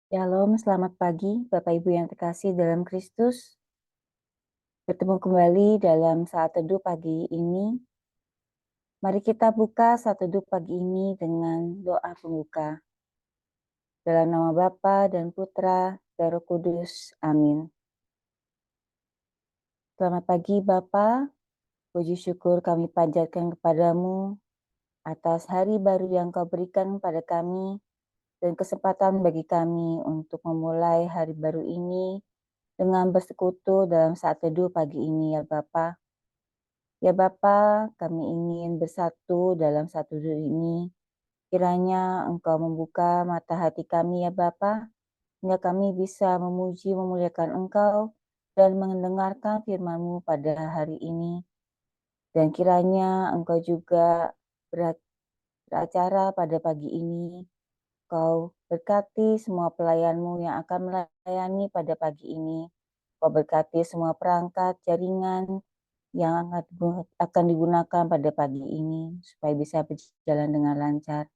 Shalom, selamat pagi Bapak Ibu yang terkasih dalam Kristus. Bertemu kembali dalam saat teduh pagi ini. Mari kita buka saat teduh pagi ini dengan doa pembuka. Dalam nama Bapa dan Putra dan Roh Kudus. Amin. Selamat pagi Bapa, puji syukur kami panjatkan kepadamu atas hari baru yang kau berikan pada kami dan kesempatan bagi kami untuk memulai hari baru ini dengan bersekutu dalam saat teduh pagi ini ya Bapa. Ya Bapa, kami ingin bersatu dalam satu teduh ini. Kiranya Engkau membuka mata hati kami ya Bapa, hingga kami bisa memuji memuliakan Engkau dan mendengarkan firman-Mu pada hari ini. Dan kiranya Engkau juga beracara pada pagi ini. Kau berkati semua pelayan-Mu yang akan melayani pada pagi ini. Kau berkati semua perangkat, jaringan yang akan digunakan pada pagi ini supaya bisa berjalan dengan lancar.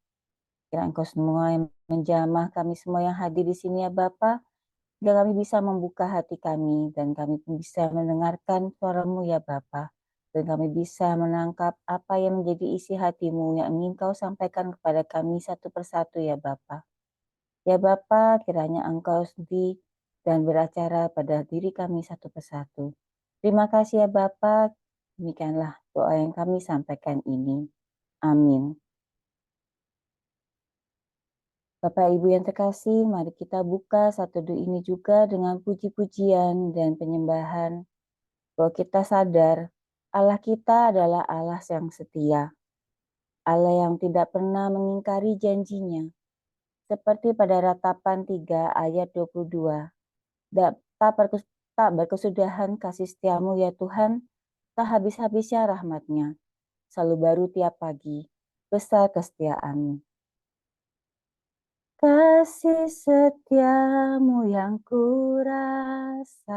Kiranya Engkau semua yang menjamah kami semua yang hadir di sini ya Bapa, agar kami bisa membuka hati kami dan kami pun bisa mendengarkan suara-Mu ya Bapa. Dan kami bisa menangkap apa yang menjadi isi hati-Mu yang ingin Kau sampaikan kepada kami satu persatu ya Bapa. Ya Bapa, kiranya Engkau sendiri dan beracara pada diri kami satu persatu. Terima kasih ya Bapa. Demikianlah doa yang kami sampaikan ini. Amin. Bapak Ibu yang terkasih, mari kita buka satu teduh ini juga dengan puji-pujian dan penyembahan bahwa kita sadar Allah kita adalah Allah yang setia, Allah yang tidak pernah mengingkari janjinya. Seperti pada Ratapan 3 ayat 22. Tak berkesudahan kasih setiamu ya Tuhan, tak habis-habisnya rahmatnya. Selalu baru tiap pagi, besar kesetiaanmu. Kasih setiamu yang kurasakan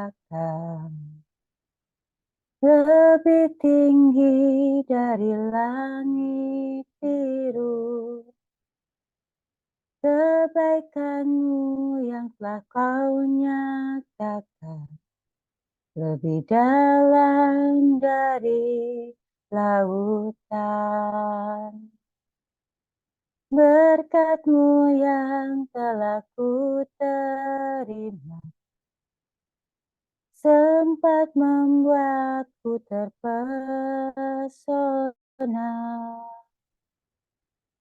lebih tinggi dari langit biru. Kebaikanmu yang telah kau nyatakan lebih dalam dari lautan. Berkat-Mu yang telah ku terima sempat membuatku terpesona.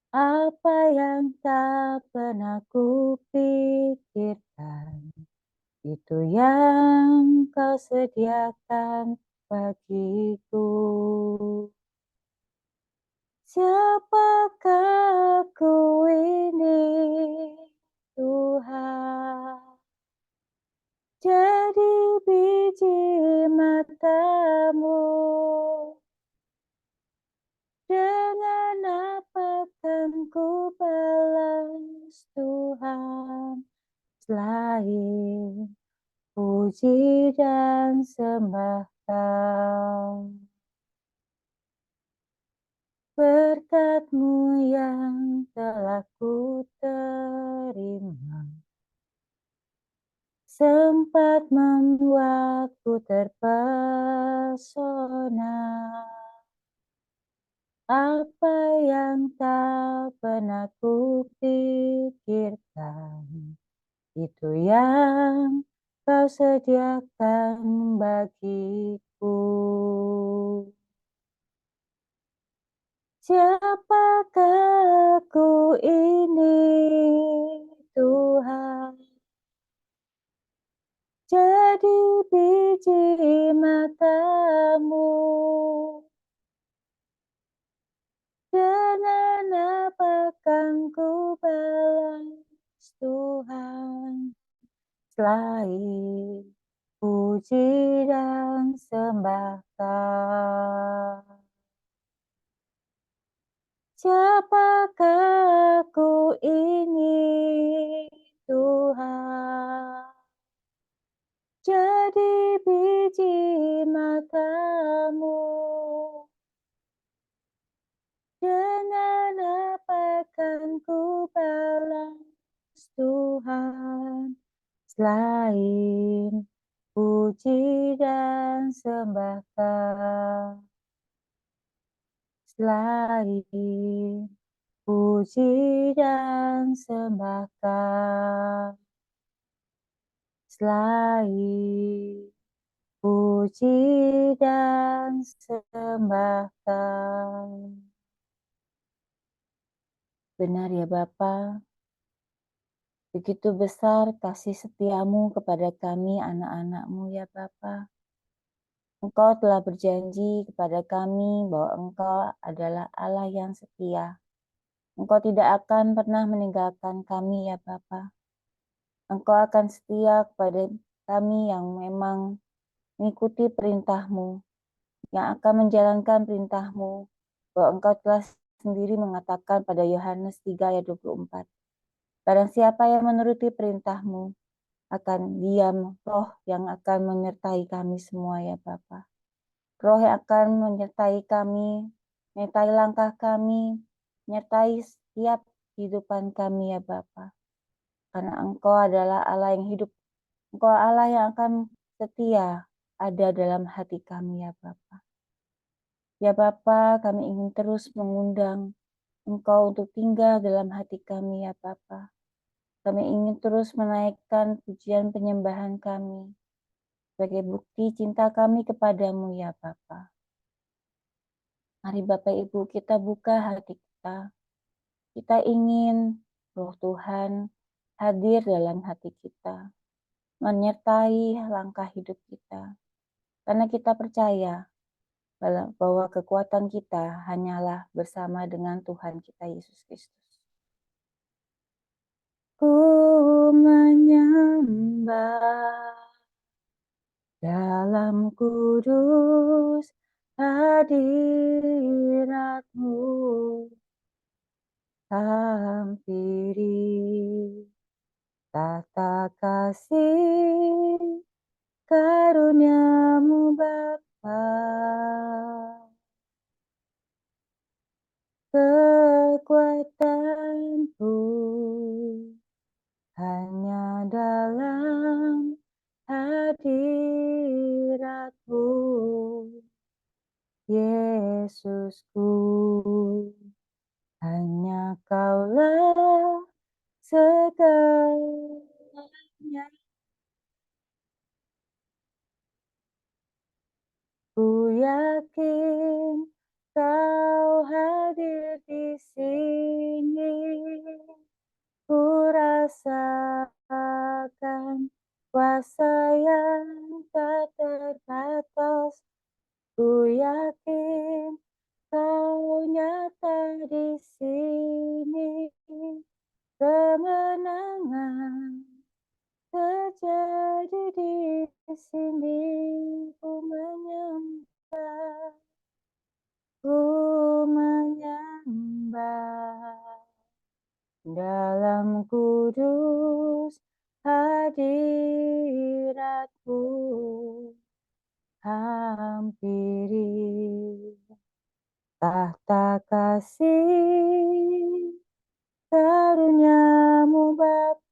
Apa yang tak pernah ku pikirkan, itu yang Kau sediakan bagiku. Siapakah aku ini, Tuhan? Jadi biji mata-Mu. Dengan apa kan ku balas Tuhan, selain puji dan sembah Kau. Berkat-Mu yang telah ku terima sempat membuatku terpesona. Apa yang tak pernah ku pikirkan, itu yang Kau sediakan bagiku. Siapakah aku ini, Tuhan? Jadi biji mata-Mu. Dengan apa kan ku balas Tuhan, selain puji dan sembah Kau. Siapakah aku ini, Tuhan? Jadi biji mata-Mu. Dengan apa kan ku balas Tuhan, Selain puji dan sembah Kau, selain puji dan sembah Kau, selain puji dan sembah Kau. Benar ya Bapa, begitu besar kasih setiamu kepada kami anak-anak-Mu ya Bapa. Engkau telah berjanji kepada kami bahwa Engkau adalah Allah yang setia. Engkau tidak akan pernah meninggalkan kami ya Bapa. Engkau akan setia kepada kami yang memang mengikuti perintah-Mu, yang akan menjalankan perintah-Mu, bahwa Engkau telah sendiri mengatakan pada Yohanes 3 ayat 24, barang siapa yang menuruti perintah-Mu, akan diam roh yang akan menyertai kami semua ya Bapa. Roh yang akan menyertai kami, menyertai langkah kami, menyertai setiap kehidupan kami ya Bapa. Karena Engkau adalah Allah yang hidup, Engkau Allah yang akan setia ada dalam hati kami ya Bapa. Ya Bapa, kami ingin terus mengundang Engkau untuk tinggal dalam hati kami ya Bapa. Kami ingin terus menaikkan pujian penyembahan kami sebagai bukti cinta kami kepadamu ya Bapa. Mari Bapak Ibu kita buka hati kita. Kita ingin Roh Tuhan hadir dalam hati kita, menyertai langkah hidup kita. Karena kita percaya bahwa kekuatan kita hanyalah bersama dengan Tuhan kita Yesus Kristus. Ku menyembah dalam kudus hadirat-Mu, hampiri tata kasih karuniamu Bapa. Kekuatanku hanya dalam hadirat-Mu, Yesusku. Hanya Kaulah segalanya. Ku yakin Kau hadir di sini. Ku rasakan kuasa yang tak terbatas. Ku yakin Kau nyata di sini. Kemenangan terjadi di sini. Ku menyembah, ku menyembah dalam kudus hadirat-Mu, hampiri tahta kasih karuniamu Bapa.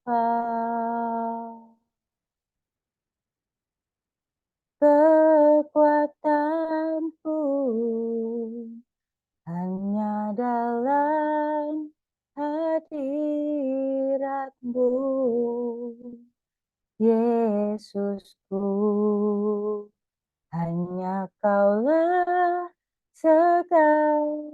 Kekuatanku hanya dalam hadirat-Mu, Yesusku. Hanya Kaulah segalanya.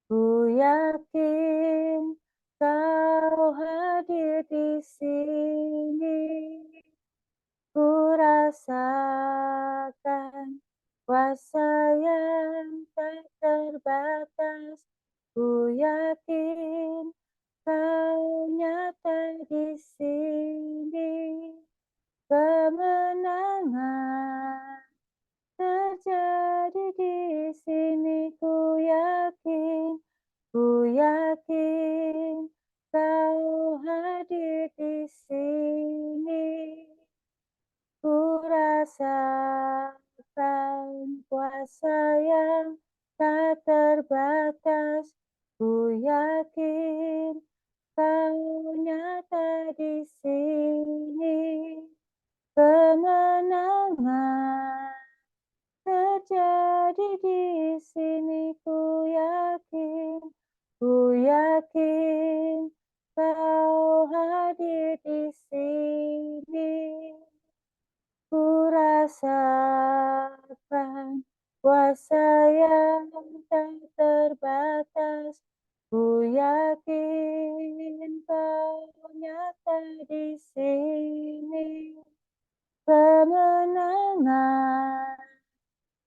Ku yakin Kau hadir di sini. Ku rasakan kuasa yang tak terbatas. Ku yakin Kau nyata di sini. Kemenangan terjadi di sini. Ku yakin Kau hadir di sini. Ku rasakan kuasa yang tak terbatas. Ku yakin Kau nyata di sini. Kemenangan terjadi di sini, ku yakin Kau hadir di sini. Ku rasakan kuasa yang tak terbatas. Ku yakin Kau nyata di sini. Kemenangan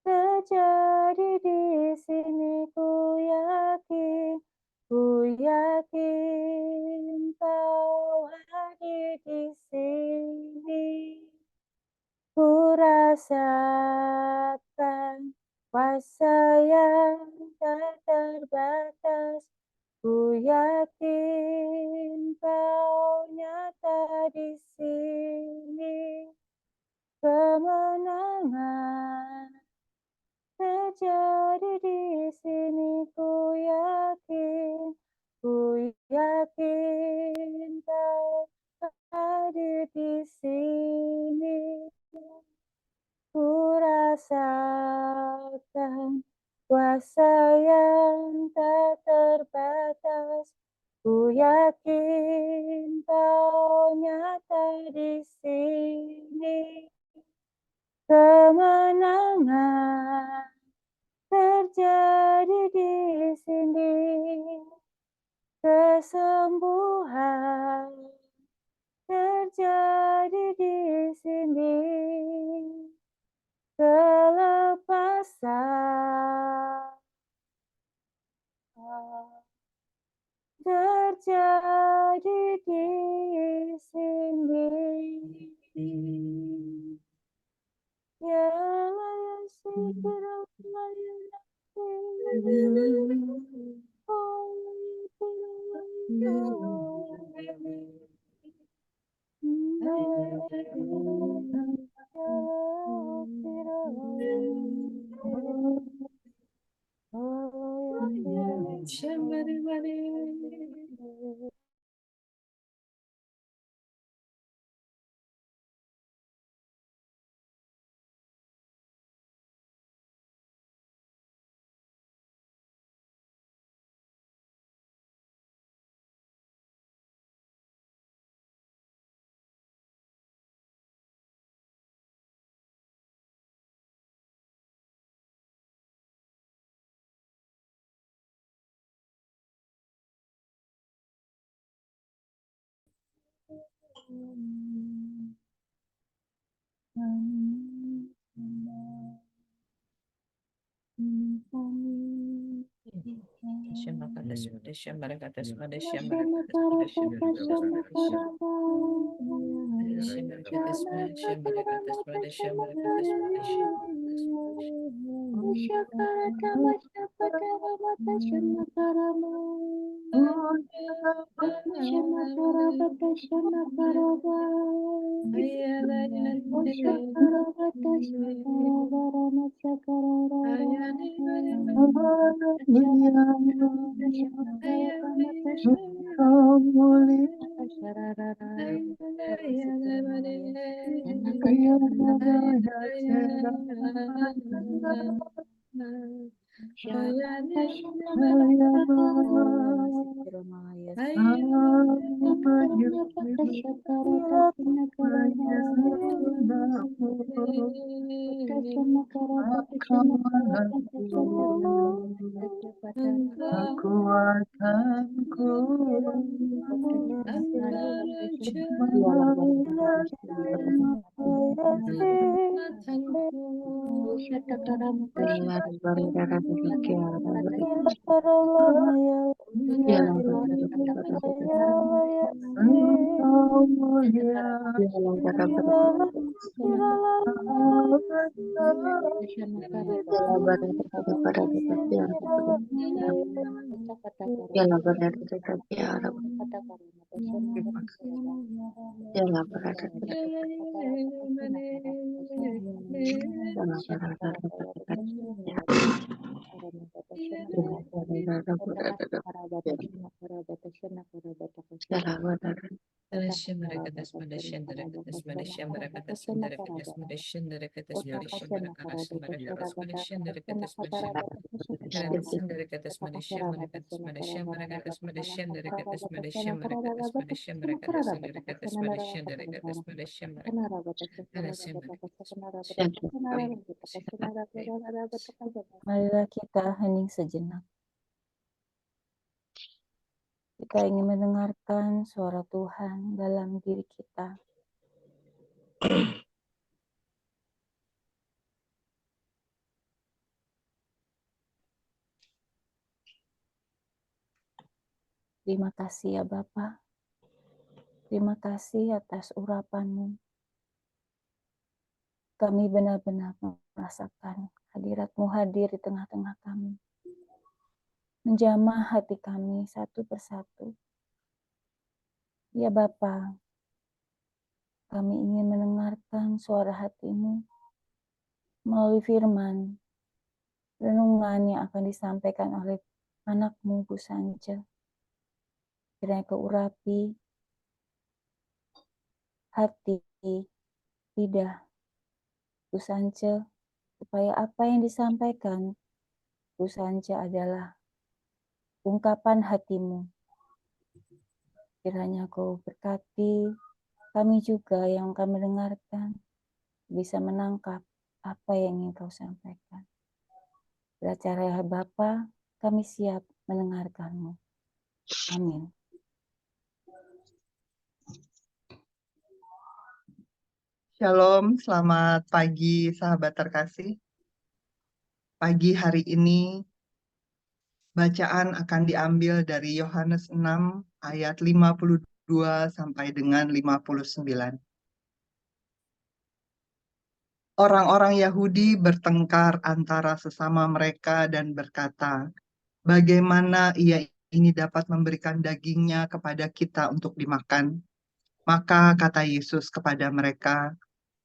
terjadi di sini, ku yakin Kau hadir di sini. Ku rasakan kuasa yang tak terbatas. Ku yakin Kau nyata di sini. Kemenangan terjadi di sini, ku yakin Kau hadir di sini. Ku rasakan kuasa yang tak terbatas. Ku yakin Kau nyata di sini. Kemenangan terjadi di sini. Kesembuhan terjadi di sini. Kelepasan terjadi di sini. Ya Allah, Marilah kita hening sejenak. Kita ingin mendengarkan suara Tuhan dalam diri kita. Terima kasih ya Bapa. Terima kasih atas urapan-Mu. Kami benar-benar merasakan hadirat-Mu hadir di tengah-tengah kami. Menjamah hati kami satu persatu. Ya Bapa, kami ingin mendengarkan suara hati-Mu melalui firman, renungan yang akan disampaikan oleh anak-Mu Bu Sance. Kiranya Kau urapi hati, lidah Bu Sance, supaya apa yang disampaikan Bu Sance adalah ungkapan hati-Mu. Kiranya Kau berkati kami juga yang akan mendengarkan, bisa menangkap apa yang ingin Kau sampaikan. Beracara ya Bapa, kami siap mendengarkan-Mu. Amin. Shalom, selamat pagi sahabat terkasih. Pagi hari ini bacaan akan diambil dari Yohanes 6 ayat 52 sampai dengan 59. Orang-orang Yahudi bertengkar antara sesama mereka dan berkata, bagaimana ia ini dapat memberikan dagingnya kepada kita untuk dimakan? Maka kata Yesus kepada mereka,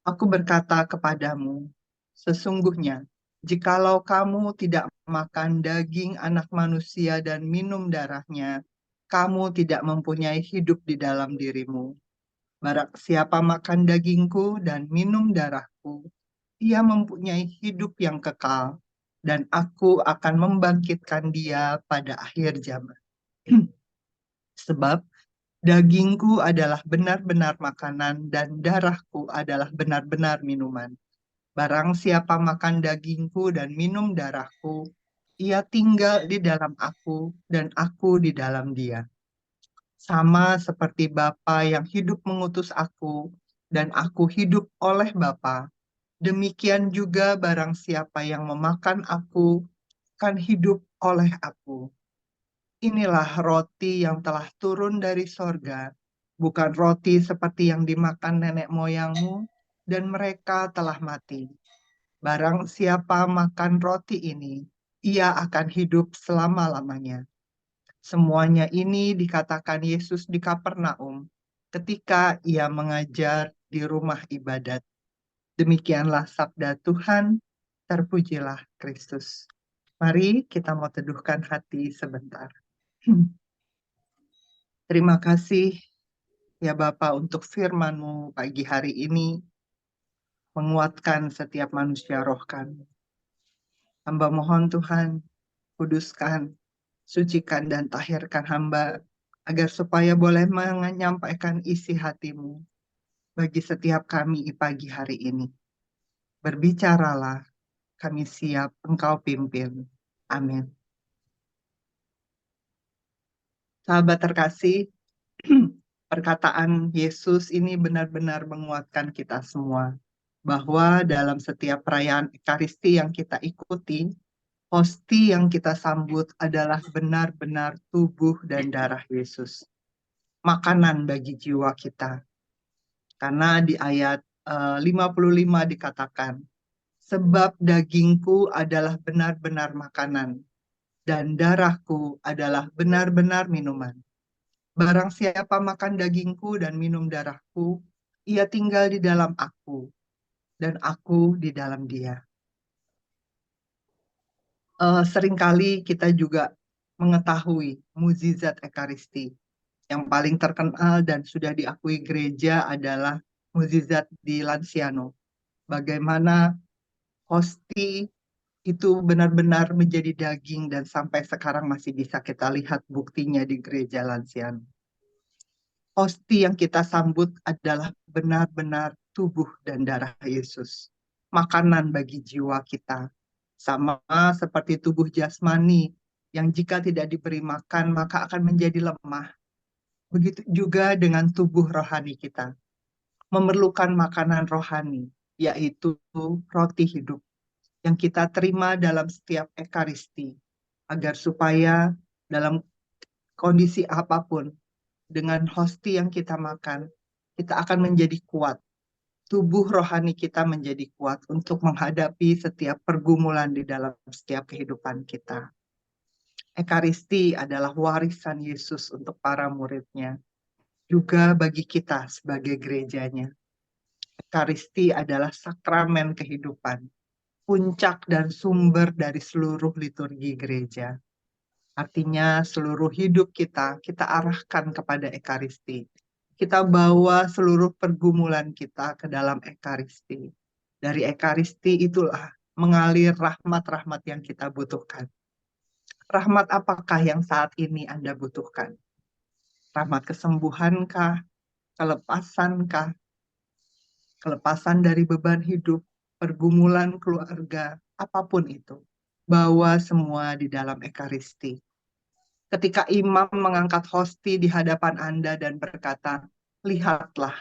aku berkata kepadamu, sesungguhnya, jikalau kamu tidak makan daging anak manusia dan minum darahnya, kamu tidak mempunyai hidup di dalam dirimu. Barang siapa makan dagingku dan minum darahku, ia mempunyai hidup yang kekal, dan aku akan membangkitkan dia pada akhir zaman. Sebab dagingku adalah benar-benar makanan dan darahku adalah benar-benar minuman. Barang siapa makan dagingku dan minum darahku, ia tinggal di dalam aku dan aku di dalam dia. Sama seperti Bapa yang hidup mengutus aku dan aku hidup oleh Bapa, demikian juga barang siapa yang memakan aku akan hidup oleh aku. Inilah roti yang telah turun dari sorga, bukan roti seperti yang dimakan nenek moyangmu, dan mereka telah mati. Barang siapa makan roti ini, ia akan hidup selama-lamanya. Semuanya ini dikatakan Yesus di Kapernaum ketika ia mengajar di rumah ibadat. Demikianlah sabda Tuhan, terpujilah Kristus. Mari kita mau teduhkan hati sebentar. Terima kasih ya Bapa untuk firman-Mu pagi hari ini, menguatkan setiap manusia roh kami. Hamba mohon Tuhan, kuduskan, sucikan dan tahirkan hamba, agar supaya boleh menyampaikan isi hati-Mu bagi setiap kami di pagi hari ini. Berbicaralah, kami siap Engkau pimpin. Amin. Sahabat terkasih, perkataan Yesus ini benar-benar menguatkan kita semua, bahwa dalam setiap perayaan Ekaristi yang kita ikuti, hosti yang kita sambut adalah benar-benar tubuh dan darah Yesus. Makanan bagi jiwa kita. Karena di ayat 55 dikatakan, sebab dagingku adalah benar-benar makanan, dan darahku adalah benar-benar minuman. Barang siapa makan dagingku dan minum darahku, ia tinggal di dalam aku, dan aku di dalam Dia. Seringkali kita juga mengetahui mukjizat Ekaristi. Yang paling terkenal dan sudah diakui gereja adalah mukjizat di Lanciano. Bagaimana hosti itu benar-benar menjadi daging dan sampai sekarang masih bisa kita lihat buktinya di gereja Lanciano. Hosti yang kita sambut adalah benar-benar tubuh dan darah Yesus. Makanan bagi jiwa kita. Sama seperti tubuh jasmani yang jika tidak diberi makan maka akan menjadi lemah. Begitu juga dengan tubuh rohani kita. Memerlukan makanan rohani, yaitu roti hidup yang kita terima dalam setiap ekaristi, agar supaya dalam kondisi apapun, dengan hosti yang kita makan, kita akan menjadi kuat. Tubuh rohani kita menjadi kuat untuk menghadapi setiap pergumulan di dalam setiap kehidupan kita. Ekaristi adalah warisan Yesus untuk para muridnya, juga bagi kita sebagai gerejanya. Ekaristi adalah sakramen kehidupan, puncak dan sumber dari seluruh liturgi gereja. Artinya seluruh hidup kita arahkan kepada Ekaristi. Kita bawa seluruh pergumulan kita ke dalam Ekaristi. Dari Ekaristi itulah mengalir rahmat-rahmat yang kita butuhkan. Rahmat apakah yang saat ini Anda butuhkan? Rahmat kesembuhankah? Kelepasankah? Kelepasan dari beban hidup, pergumulan keluarga, apapun itu. Bawa semua di dalam Ekaristi. Ketika imam mengangkat hosti di hadapan Anda dan berkata, lihatlah,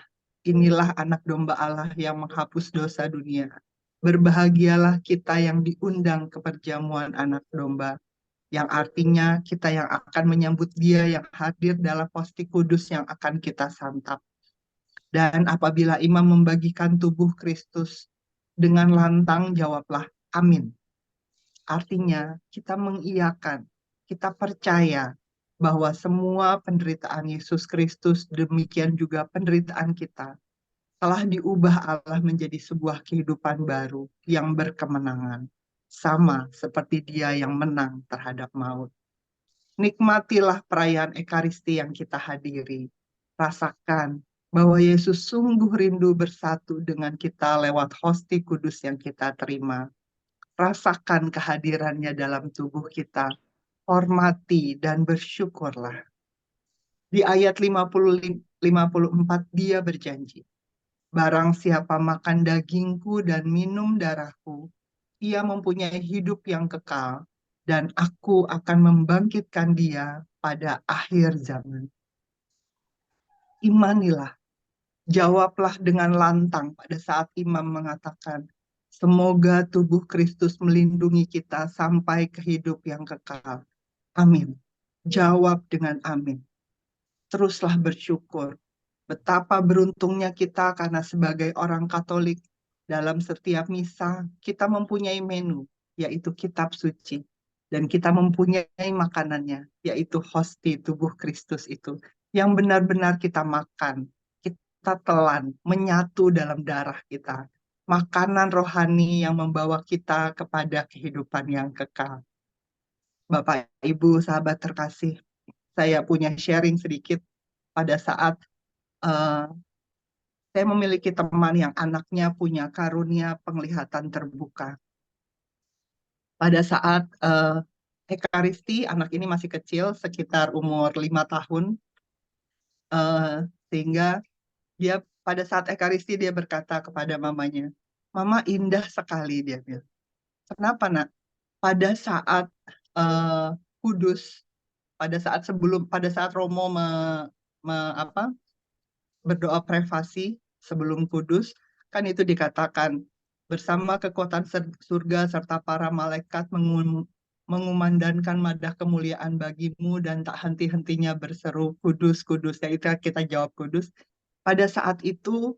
inilah anak domba Allah yang menghapus dosa dunia. Berbahagialah kita yang diundang ke perjamuan anak domba, yang artinya kita yang akan menyambut dia yang hadir dalam hosti kudus yang akan kita santap. Dan apabila imam membagikan tubuh Kristus dengan lantang, jawablah, amin. Artinya kita mengiyakan, kita percaya bahwa semua penderitaan Yesus Kristus, demikian juga penderitaan kita, telah diubah Allah menjadi sebuah kehidupan baru yang berkemenangan. Sama seperti dia yang menang terhadap maut. Nikmatilah perayaan Ekaristi yang kita hadiri. Rasakan bahwa Yesus sungguh rindu bersatu dengan kita lewat hosti kudus yang kita terima. Rasakan kehadirannya dalam tubuh kita. Hormati dan bersyukurlah. Di ayat 54 dia berjanji, barang siapa makan dagingku dan minum darahku, ia mempunyai hidup yang kekal, dan aku akan membangkitkan dia pada akhir zaman. Imanilah, jawablah dengan lantang pada saat imam mengatakan, semoga tubuh Kristus melindungi kita sampai ke hidup yang kekal. Amin. Jawab dengan amin. Teruslah bersyukur. Betapa beruntungnya kita karena sebagai orang Katolik dalam setiap misa kita mempunyai menu, yaitu kitab suci. Dan kita mempunyai makanannya, yaitu hosti tubuh Kristus itu. Yang benar-benar kita makan, kita telan, menyatu dalam darah kita. Makanan rohani yang membawa kita kepada kehidupan yang kekal. Bapak, Ibu, sahabat terkasih, saya punya sharing sedikit pada saat saya memiliki teman yang anaknya punya karunia penglihatan terbuka. Pada saat Ekaristi, anak ini masih kecil, sekitar umur 5 tahun, sehingga dia pada saat Ekaristi dia berkata kepada mamanya, Mama indah sekali, dia bilang. Kenapa nak? Pada saat kudus, pada saat Romo berdoa privasi sebelum kudus, kan itu dikatakan bersama kekuatan surga serta para malaikat mengumandangkan madah kemuliaan bagimu dan tak henti-hentinya berseru kudus, kudus. Ya itu kita jawab kudus. Pada saat itu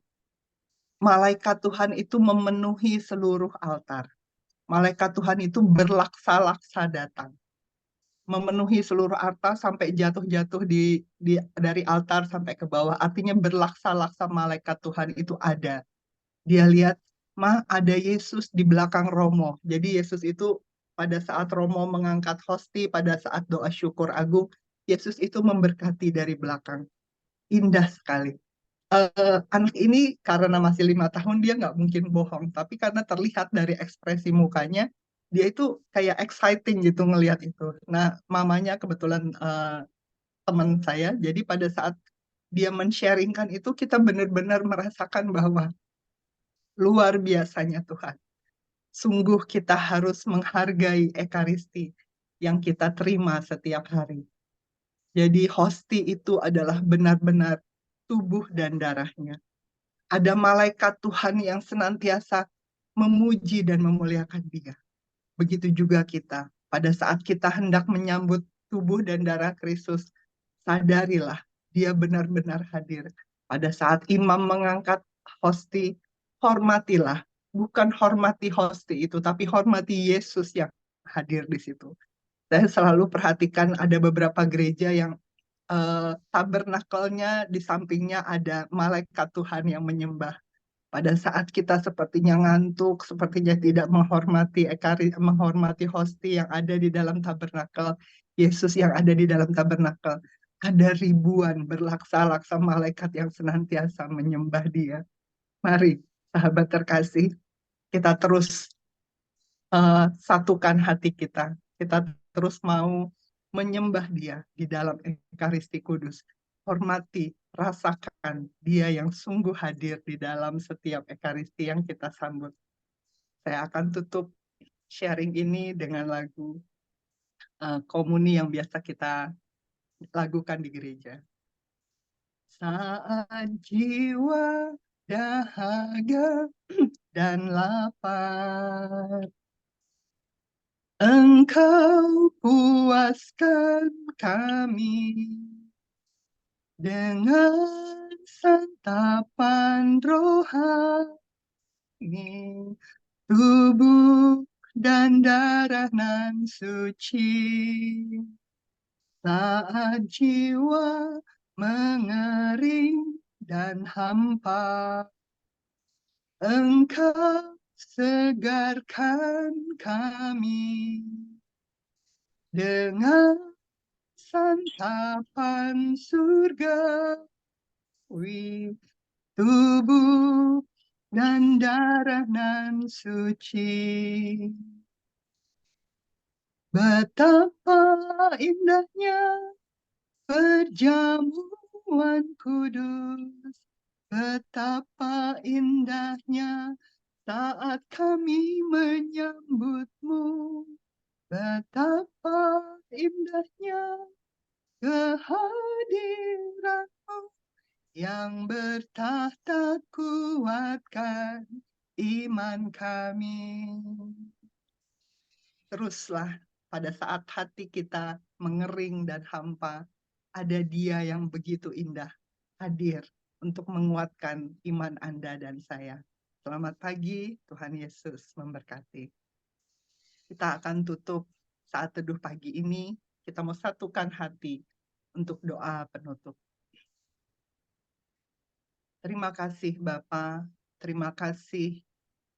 malaikat Tuhan itu memenuhi seluruh altar. Malaikat Tuhan itu berlaksa-laksa datang. Memenuhi seluruh altar sampai jatuh-jatuh dari altar sampai ke bawah. Artinya berlaksa-laksa malaikat Tuhan itu ada. Dia lihat Ma, ada Yesus di belakang Romo. Jadi Yesus itu pada saat Romo mengangkat hosti, pada saat doa syukur agung, Yesus itu memberkati dari belakang. Indah sekali. Anak ini karena masih 5 tahun dia nggak mungkin bohong, tapi karena terlihat dari ekspresi mukanya, dia itu kayak exciting gitu ngelihat itu. Nah, mamanya kebetulan teman saya, jadi pada saat dia men-sharingkan itu, kita benar-benar merasakan bahwa luar biasanya Tuhan. Sungguh kita harus menghargai Ekaristi yang kita terima setiap hari. Jadi hosti itu adalah benar-benar tubuh dan darahnya. Ada malaikat Tuhan yang senantiasa memuji dan memuliakan Dia. Begitu juga kita. Pada saat kita hendak menyambut tubuh dan darah Kristus, sadarilah Dia benar-benar hadir. Pada saat imam mengangkat hosti, hormatilah. Bukan hormati hosti itu, tapi hormati Yesus yang hadir di situ. Saya selalu perhatikan ada beberapa gereja yang tabernakelnya di sampingnya ada malaikat Tuhan yang menyembah. Pada saat kita sepertinya ngantuk, sepertinya tidak menghormati hosti yang ada di dalam tabernakel, Yesus yang ada di dalam tabernakel, ada ribuan berlaksa-laksa malaikat yang senantiasa menyembah Dia. Mari, sahabat terkasih, kita terus satukan hati kita. Kita terus mau menyembah Dia di dalam Ekaristi Kudus. Hormati, rasakan Dia yang sungguh hadir di dalam setiap Ekaristi yang kita sambut. Saya akan tutup sharing ini dengan lagu komuni yang biasa kita lakukan di gereja. Saat jiwa dahaga dan lapar, Engkau puaskan kami dengan santapan rohani, tubuh dan darah nan suci. Saat jiwa mengering dan hampa, Engkau segarkan kami dengan santapan surgawi, tubuh dan darah nan suci. Betapa indahnya perjamuan kudus, betapa indahnya saat kami menyambutmu, betapa indahnya kehadiranmu yang bertahta kuatkan iman kami. Teruslah pada saat hati kita mengering dan hampa, ada Dia yang begitu indah hadir untuk menguatkan iman Anda dan saya. Selamat pagi, Tuhan Yesus memberkati. Kita akan tutup saat teduh pagi ini, kita mau satukan hati untuk doa penutup. Terima kasih Bapa, terima kasih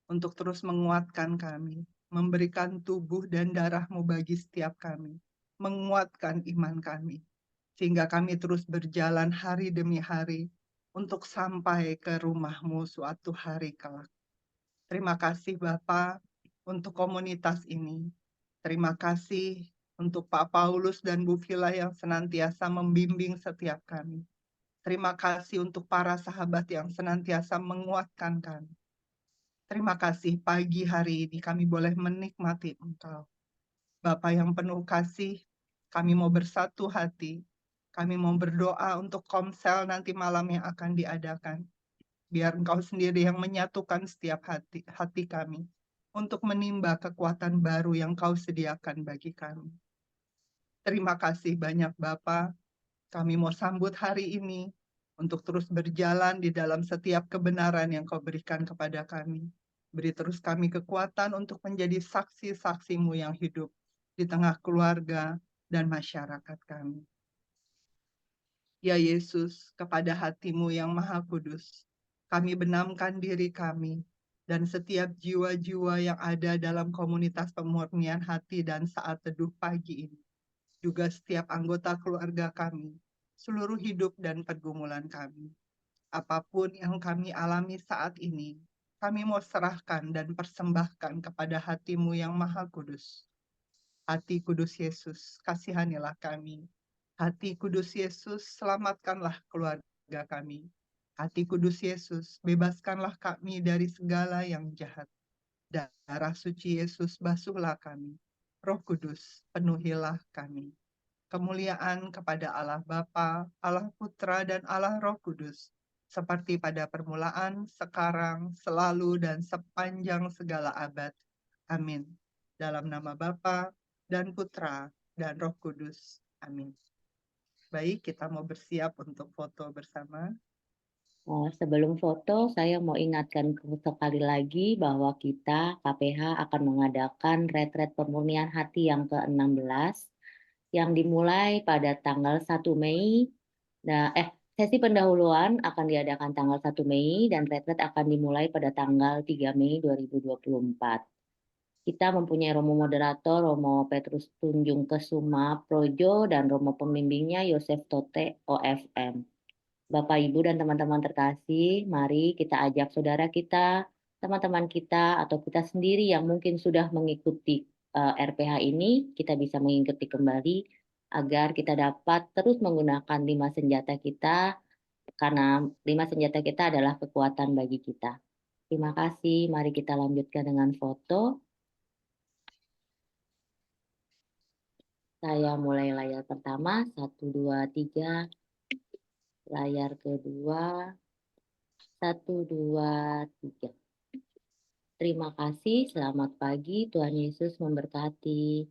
untuk terus menguatkan kami, memberikan tubuh dan darah-Mu bagi setiap kami, menguatkan iman kami, sehingga kami terus berjalan hari demi hari untuk sampai ke rumah-Mu suatu hari kelak. Terima kasih Bapa untuk komunitas ini. Terima kasih untuk Pak Paulus dan Bu Vila yang senantiasa membimbing setiap kami. Terima kasih untuk para sahabat yang senantiasa menguatkan kami. Terima kasih pagi hari ini kami boleh menikmati Engkau. Bapa yang penuh kasih, kami mau bersatu hati. Kami mau berdoa untuk komsel nanti malam yang akan diadakan. Biar Engkau sendiri yang menyatukan setiap hati kami untuk menimba kekuatan baru yang Kau sediakan bagi kami. Terima kasih banyak Bapa. Kami mau sambut hari ini untuk terus berjalan di dalam setiap kebenaran yang Kau berikan kepada kami. Beri terus kami kekuatan untuk menjadi saksi-saksi-Mu yang hidup di tengah keluarga dan masyarakat kami. Ya Yesus, kepada hati-Mu yang Maha Kudus, kami benamkan diri kami. dan setiap jiwa-jiwa yang ada dalam komunitas pemurnian hati dan saat teduh pagi ini. Juga setiap anggota keluarga kami, seluruh hidup dan pergumulan kami. Apapun yang kami alami saat ini, kami mau serahkan dan persembahkan kepada hatimu yang maha kudus. Hati kudus Yesus, kasihanilah kami. Hati kudus Yesus, selamatkanlah keluarga kami. Hati kudus Yesus, bebaskanlah kami dari segala yang jahat. Darah suci Yesus, basuhlah kami. Roh Kudus, penuhilah kami. Kemuliaan kepada Allah Bapa, Allah Putra, dan Allah Roh Kudus, seperti pada permulaan, sekarang, selalu, dan sepanjang segala abad. Amin. Dalam nama Bapa dan Putra dan Roh Kudus. Amin. Baik, kita mau bersiap untuk foto bersama. Sebelum foto, saya mau ingatkan sekali lagi bahwa kita KPH akan mengadakan retret pemurnian hati yang ke-16 yang dimulai pada tanggal 1 Mei. Nah, sesi pendahuluan akan diadakan tanggal 1 Mei dan retret akan dimulai pada tanggal 3 Mei 2024. Kita mempunyai Romo Moderator, Romo Petrus Tunjung Kesuma Projo, dan Romo Pembimbingnya Yosef Tote OFM. Bapak, Ibu, dan teman-teman terkasih, mari kita ajak saudara kita, teman-teman kita, atau kita sendiri yang mungkin sudah mengikuti RPH ini, kita bisa mengikuti kembali agar kita dapat terus menggunakan 5 senjata kita, karena 5 senjata kita adalah kekuatan bagi kita. Terima kasih, mari kita lanjutkan dengan foto. Saya mulai layar pertama, 1, 2, 3. Layar kedua, 1, 2, 3. Terima kasih, selamat pagi, Tuhan Yesus memberkati.